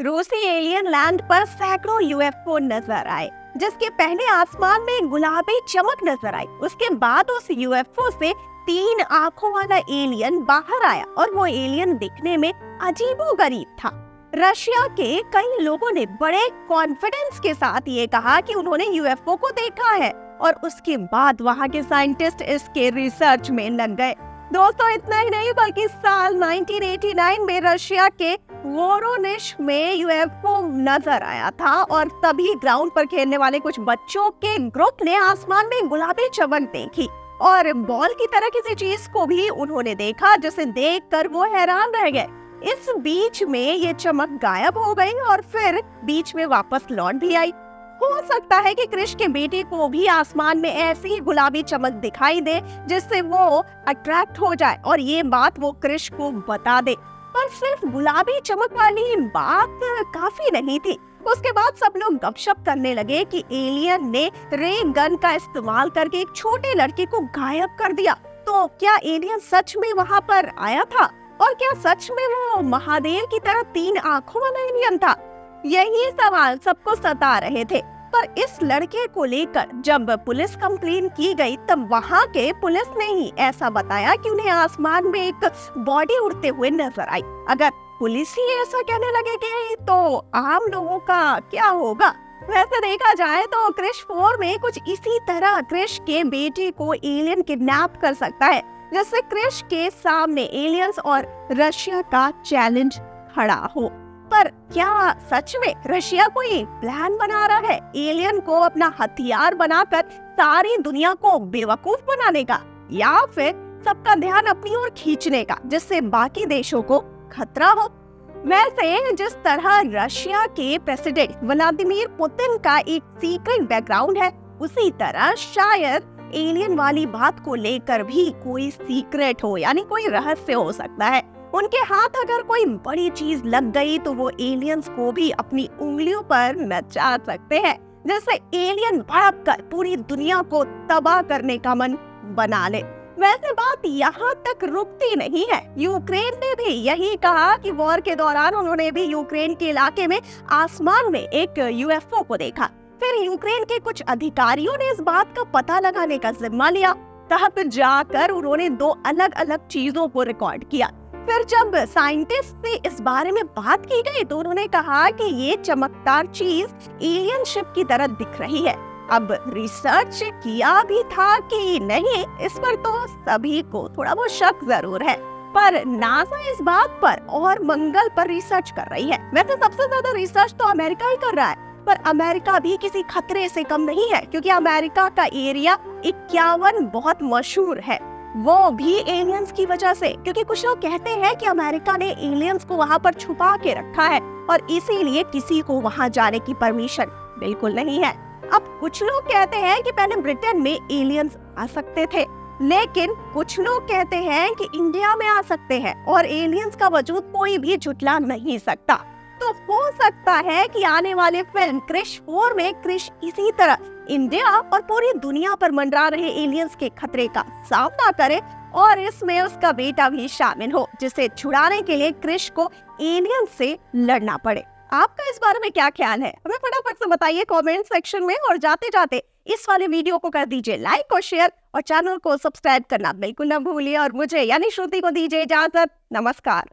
रूसी alien land पर सैकड़ों यूएफओ नजर आए, जिसके पहले आसमान में गुलाबी चमक नजर आई। उसके बाद उस यूएफओ से 3 आंखों वाला एलियन बाहर आया और वो एलियन दिखने में अजीबोगरीब था। रशिया के कई लोगों ने बड़े कॉन्फिडेंस के साथ ये कहा कि उन्होंने यूएफओ को देखा है और उसके बाद वहाँ के साइंटिस्ट इसके रिसर्च में लग गए। दोस्तों, इतना ही नहीं बल्कि साल 1989 में रशिया के वोरोनिश में यूएफओ नजर आया था और तभी ग्राउंड पर खेलने वाले कुछ बच्चों के ग्रुप ने आसमान में गुलाबी चमक देखी और बॉल की तरह किसी चीज को भी उन्होंने देखा, जिसे देखकर वो हैरान रह गए। इस बीच में ये चमक गायब हो गई और फिर बीच में वापस लौट भी आई। हो सकता है कि क्रिश के बेटे को भी आसमान में ऐसी ही गुलाबी चमक दिखाई दे जिससे वो अट्रैक्ट हो जाए और ये बात वो क्रिश को बता दे। पर सिर्फ गुलाबी चमक वाली बात काफी नहीं थी। उसके बाद सब लोग गपशप करने लगे कि एलियन ने रे गन का इस्तेमाल करके एक छोटे लड़के को गायब कर दिया। तो क्या एलियन सच में वहाँ पर आया था और क्या सच में वो महादेव की तरह 3 आंखों वाला एलियन था? यही सवाल सबको सता रहे थे। पर इस लड़के को लेकर जब पुलिस कंप्लेन की गई तब वहाँ के पुलिस ने ही ऐसा बताया कि उन्हें आसमान में एक बॉडी उड़ते हुए नजर आई। अगर पुलिस ही ऐसा कहने लगेगी तो आम लोगों का क्या होगा? वैसे देखा जाए तो क्रिश 4 में कुछ इसी तरह क्रिश के बेटे को एलियन किडनैप कर सकता है, जिससे क्रिश के सामने एलियंस और रशिया का चैलेंज खड़ा हो। पर क्या सच में रशिया कोई प्लान बना रहा है एलियन को अपना हथियार बनाकर सारी दुनिया को बेवकूफ बनाने का, या फिर सबका ध्यान अपनी ओर खींचने का जिससे बाकी देशों को खतरा हो? वैसे जिस तरह रशिया के प्रेसिडेंट व्लादिमीर पुतिन का एक सीक्रेट बैकग्राउंड है, उसी तरह शायद एलियन वाली बात को लेकर भी कोई सीक्रेट हो, यानी कोई रहस्य हो सकता है। उनके हाथ अगर कोई बड़ी चीज लग गई तो वो एलियंस को भी अपनी उंगलियों पर नचा सकते हैं, जिससे एलियन भड़क कर पूरी दुनिया को तबाह करने का मन बना ले। वैसे बात यहाँ तक रुकती नहीं है। यूक्रेन ने भी यही कहा कि वॉर के दौरान उन्होंने भी यूक्रेन के इलाके में आसमान में एक यूएफओ को देखा। फिर यूक्रेन के कुछ अधिकारियों ने इस बात का पता लगाने का जिम्मा लिया। तब जाकर उन्होंने 2 अलग अलग चीजों को रिकॉर्ड किया। फिर जब साइंटिस्ट से इस बारे में बात की गई तो उन्होंने कहा कि ये चमकदार चीज एलियन शिप की तरह दिख रही है। अब रिसर्च किया भी था कि नहीं, इस पर तो सभी को थोड़ा बहुत शक जरूर है। पर नासा इस बात पर और मंगल पर रिसर्च कर रही है। वैसे सबसे ज्यादा रिसर्च तो अमेरिका ही कर रहा है, पर अमेरिका भी किसी खतरे से कम नहीं है, क्योंकि अमेरिका का एरिया 51 बहुत मशहूर है, वो भी एलियंस की वजह से। क्योंकि कुछ लोग कहते हैं कि अमेरिका ने एलियंस को वहाँ पर छुपा के रखा है और इसीलिए किसी को वहाँ जाने की परमिशन बिल्कुल नहीं है। अब कुछ लोग कहते हैं कि पहले ब्रिटेन में एलियंस आ सकते थे, लेकिन कुछ लोग कहते हैं कि इंडिया में आ सकते हैं और एलियंस का वजूद कोई भी झुटला नहीं सकता। तो हो सकता है कि आने वाले फिल्म क्रिश 4 में क्रिश इसी तरह इंडिया और पूरी दुनिया पर मंडरा रहे एलियंस के खतरे का सामना करे और इसमें उसका बेटा भी शामिल हो, जिसे छुड़ाने के लिए क्रिश को एलियन से लड़ना पड़े। आपका इस बारे में क्या ख्याल है? हमें फटाफट से बताइए कमेंट सेक्शन में। और जाते जाते इस वाले वीडियो को कर दीजिए लाइक और शेयर और चैनल को सब्सक्राइब करना बिल्कुल न भूलिए। और मुझे यानी श्रुति को दीजिए इजाजत। नमस्कार।